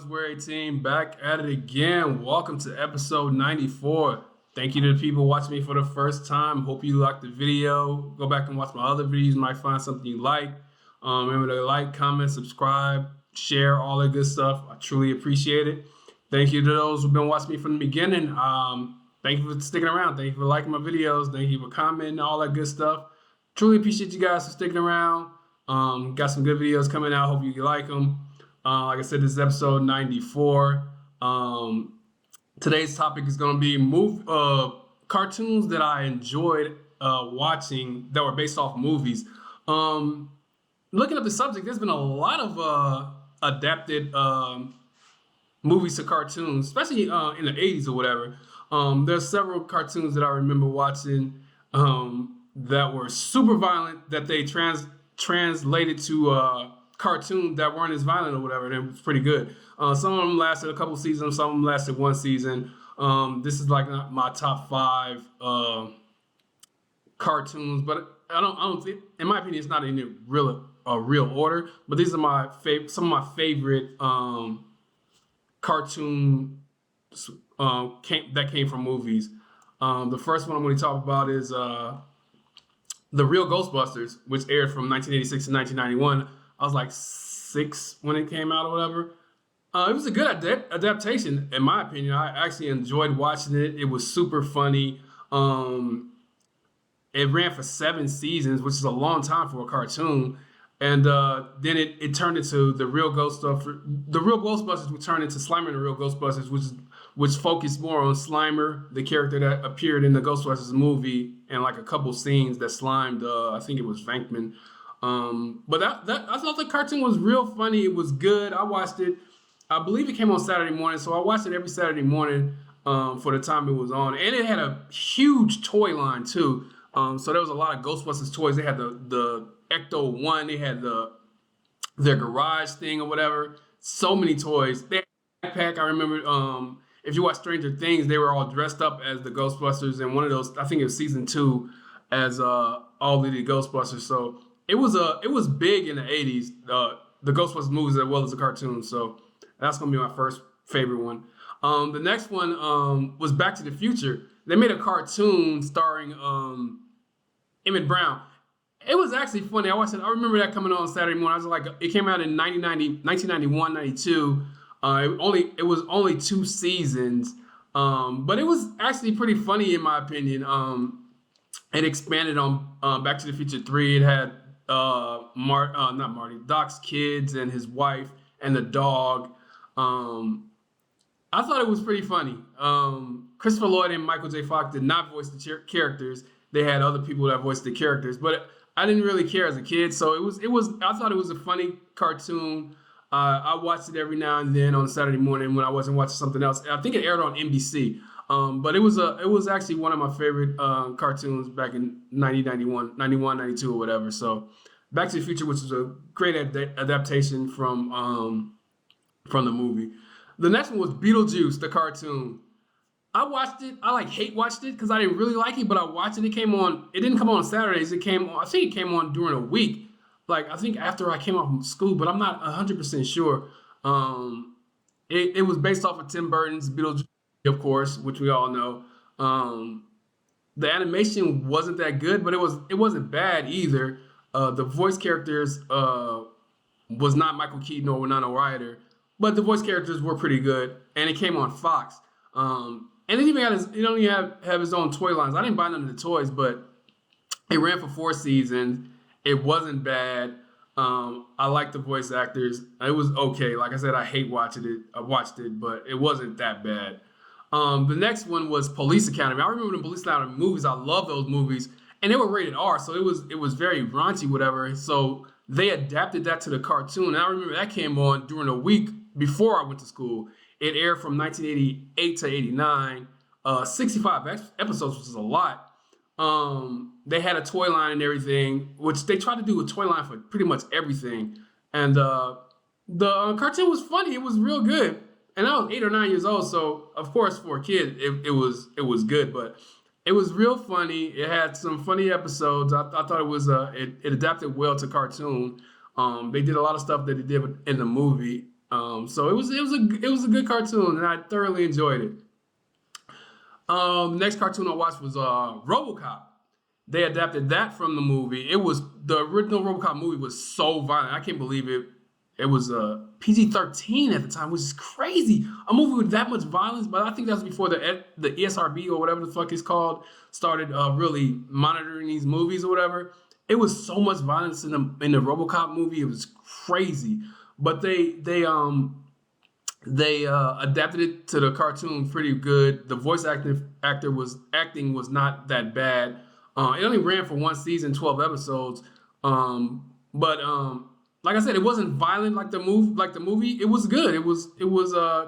We're 18 back at it again. Welcome to episode 94. Thank you to the people watching me for the first time. Hope you liked the video. Go back and watch my other videos. You might find something you like. Remember to like, comment, subscribe, share, all that good stuff. I truly appreciate it. Thank you to those who've been watching me from the beginning. Thank you for sticking around. Thank you for liking my videos. Thank you for commenting, all that good stuff. Truly appreciate you guys for sticking around. Got some good videos coming out. Hope you like them. Like I said, this is episode 94. Today's topic is going to be cartoons that I enjoyed watching that were based off movies. Looking up the subject, there's been a lot of adapted movies to cartoons, especially in the 80s or whatever. There's several cartoons that I remember watching that were super violent that they translated to cartoons that weren't as violent or whatever, and it was pretty good. Some of them lasted a couple seasons, some of them lasted one season. This is like my top 5 cartoons, but I don't think, in my opinion, it's not in a real order. But these are some of my favorite cartoons that came from movies. The first one I'm going to talk about is The Real Ghostbusters, which aired from 1986 to 1991. I was like 6 when it came out or whatever. It was a good adaptation, in my opinion. I actually enjoyed watching it. It was super funny. It ran for 7 seasons, which is a long time for a cartoon. And then it turned into The Real Ghostbusters. The Real Ghostbusters would turn into Slimer and the Real Ghostbusters, which focused more on Slimer, the character that appeared in the Ghostbusters movie, and like a couple scenes that slimed, I think it was Venkman. But I thought the cartoon was real funny. It was good. I watched it. I believe it came on Saturday morning, so I watched it every Saturday morning for the time it was on. And it had a huge toy line too. So there was a lot of Ghostbusters toys. They had the Ecto-1. They had their garage thing or whatever. So many toys. They had a backpack. I remember if you watch Stranger Things, they were all dressed up as the Ghostbusters. And one of those, I think it was season 2, as all of the Ghostbusters. So it was big in the 80s, the Ghostbusters movies as well as the cartoons. So that's gonna be my first favorite one. The next one was Back to the Future. They made a cartoon starring Emmett Brown. It was actually funny. I watched it. I remember that coming on Saturday morning. I was like, it came out in 1991, 92. It was only 2 seasons, but it was actually pretty funny in my opinion. It expanded on Back to the Future 3. It had not Marty, Doc's kids and his wife and the dog. I thought it was pretty funny. Christopher Lloyd and Michael J. Fox did not voice the characters. They had other people that voiced the characters, but I didn't really care as a kid. So I thought it was a funny cartoon. I watched it every now and then on Saturday morning when I wasn't watching something else. I think it aired on NBC. But it was actually one of my favorite cartoons back in 91, 92 or whatever. So Back to the Future, which is a great adaptation from the movie. The next one was Beetlejuice, the cartoon. I watched it. I hate watched it because I didn't really like it, but I watched it. It came on. It didn't come on Saturdays. I think it came on during a week. I think after I came off from school, but I'm not 100% sure. It was based off of Tim Burton's Beetlejuice, of course, which we all know. The animation wasn't that good, but it wasn't bad either. The voice characters was not Michael Keaton or Winona Ryder, but the voice characters were pretty good, and it came on Fox. And it even have his own toy lines. I didn't buy none of the toys, but it ran for 4 seasons. It wasn't bad. I liked the voice actors. It was okay. Like I said, I hate watching it. I watched it, but it wasn't that bad. The next one was Police Academy. I remember the Police Academy movies. I love those movies, and they were rated R, so it was very raunchy, whatever. So they adapted that to the cartoon. And I remember that came on during a week before I went to school. It aired from 1988 to 89, 65 episodes, which is a lot. They had a toy line and everything, which they tried to do a toy line for pretty much everything. And the cartoon was funny. It was real good. And I was 8 or 9 years old, so of course for a kid it was good, but it was real funny. It had some funny episodes. I thought it was it adapted well to cartoon. They did a lot of stuff that they did in the movie. So it was a good cartoon, and I thoroughly enjoyed it. The next cartoon I watched was RoboCop. They adapted that from the movie. It was the original RoboCop movie was so violent. I can't believe it. It was PG-13 at the time, which is crazy. A movie with that much violence, but I think that's before the ESRB or whatever the fuck it's called started really monitoring these movies or whatever. It was so much violence in the RoboCop movie. It was crazy. But they adapted it to the cartoon pretty good. The voice acting was not that bad. It only ran for one season, 12 episodes. But like I said, it wasn't violent like the movie. It was good. It was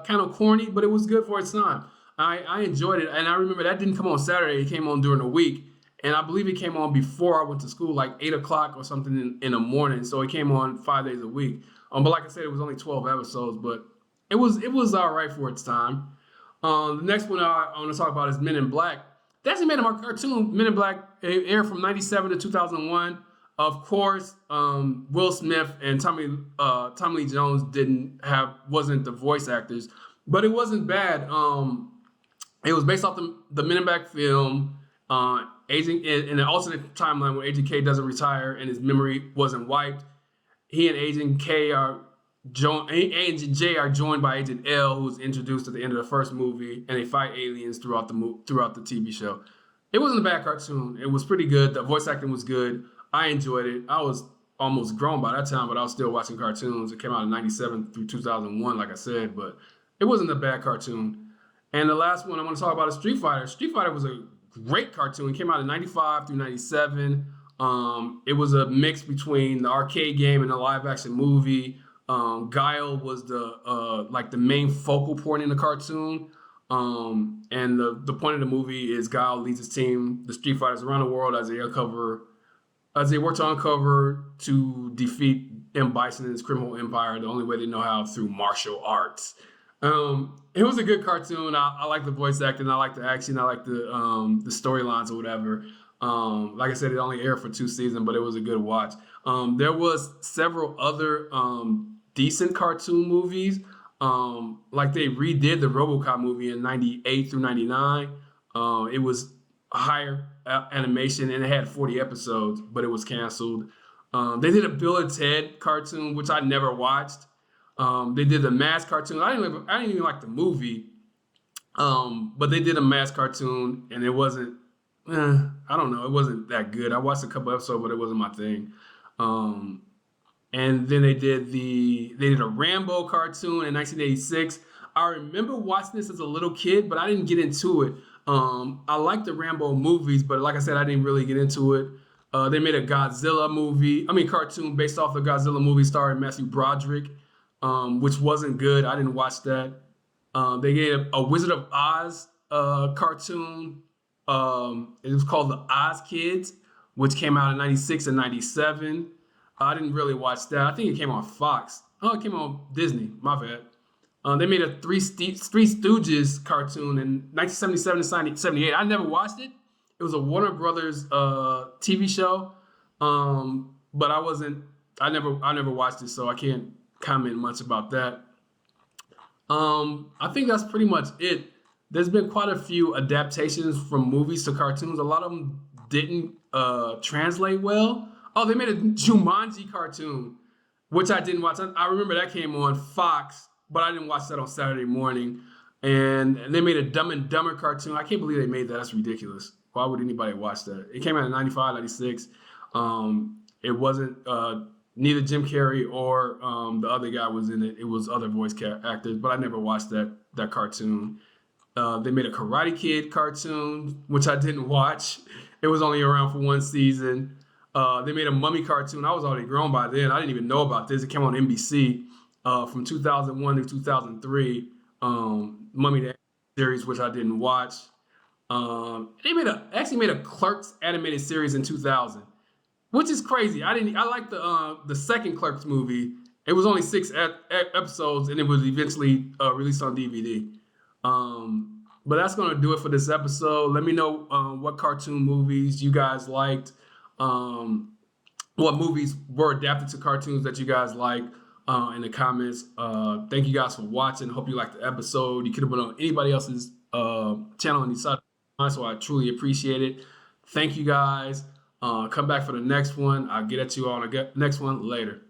kind of corny, but it was good for its time. I enjoyed it, and I remember that didn't come on Saturday. It came on during the week, and I believe it came on before I went to school, like 8 o'clock or something in the morning. So it came on 5 days a week. But like I said, it was only 12 episodes, but it was all right for its time. The next one I want to talk about is Men in Black. They actually made a cartoon. Men in Black aired from '97 to 2001. Of course, Will Smith and Tommy Lee Jones wasn't the voice actors, but it wasn't bad. It was based off the Men in Black film. Agent in an alternate timeline where Agent K doesn't retire and his memory wasn't wiped. He and Agent J are joined by Agent L, who's introduced at the end of the first movie, and they fight aliens throughout the TV show. It wasn't a bad cartoon. It was pretty good. The voice acting was good. I enjoyed it. I was almost grown by that time, but I was still watching cartoons. It came out in '97 through 2001, like I said, but it wasn't a bad cartoon. And the last one I want to talk about is Street Fighter. Street Fighter was a great cartoon. It came out in '95 through '97. It was a mix between the arcade game and the live action movie. Guile was the main focal point in the cartoon. And the point of the movie is Guile leads his team, the Street Fighters, around the world as they work to uncover to defeat M. Bison and his criminal empire the only way they know how, through martial arts. It was a good cartoon. I like the voice acting. I like the action. I like the storylines or whatever. Like I said, it only aired for 2 seasons, but it was a good watch. There was several other decent cartoon movies. Like they redid the RoboCop movie in '98 through '99. It was higher animation and it had 40 episodes, but it was canceled. They did a Bill and Ted cartoon, which I never watched. They did the Mask cartoon. I didn't even like the movie. But they did a Mask cartoon, and it wasn't. I don't know. It wasn't that good. I watched a couple episodes, but it wasn't my thing. And then they did a Rambo cartoon in 1986. I remember watching this as a little kid, but I didn't get into it. I liked the Rambo movies, but like I said, I didn't really get into it. They made a cartoon based off the Godzilla movie starring Matthew Broderick, which wasn't good. I didn't watch that. They gave a Wizard of Oz cartoon. It was called The Oz Kids, which came out in '96 and '97. I didn't really watch that. I think it came on Fox. Oh, it came on Disney. My bad. They made a Three Stooges cartoon in 1977 and '78. I never watched it. It was a Warner Brothers TV show, but I never watched it, so I can't comment much about that. I think that's pretty much it. There's been quite a few adaptations from movies to cartoons. A lot of them didn't translate well. Oh, they made a Jumanji cartoon, which I didn't watch. I remember that came on Fox, but I didn't watch that on Saturday morning. And they made a Dumb and Dumber cartoon. I can't believe they made that. That's ridiculous. Why would anybody watch that? It came out in '95, '96. It wasn't neither Jim Carrey or the other guy was in it. It was other voice actors, but I never watched that cartoon. They made a Karate Kid cartoon, which I didn't watch. It was only around for 1 season. They made a Mummy cartoon. I was already grown by then. I didn't even know about this. It came on NBC from 2001 to 2003. Mummy the series, which I didn't watch. They actually made a Clerks animated series in 2000, which is crazy. I liked the second Clerks movie. It was only 6 episodes, and it was eventually released on DVD. But that's going to do it for this episode. Let me know what cartoon movies you guys liked. What movies were adapted to cartoons that you guys like. in the comments. Thank you guys for watching. Hope you liked the episode. You could have been on anybody else's channel on the side, so I truly appreciate it. Thank you guys. Come back for the next one. I'll get at you on the next one later.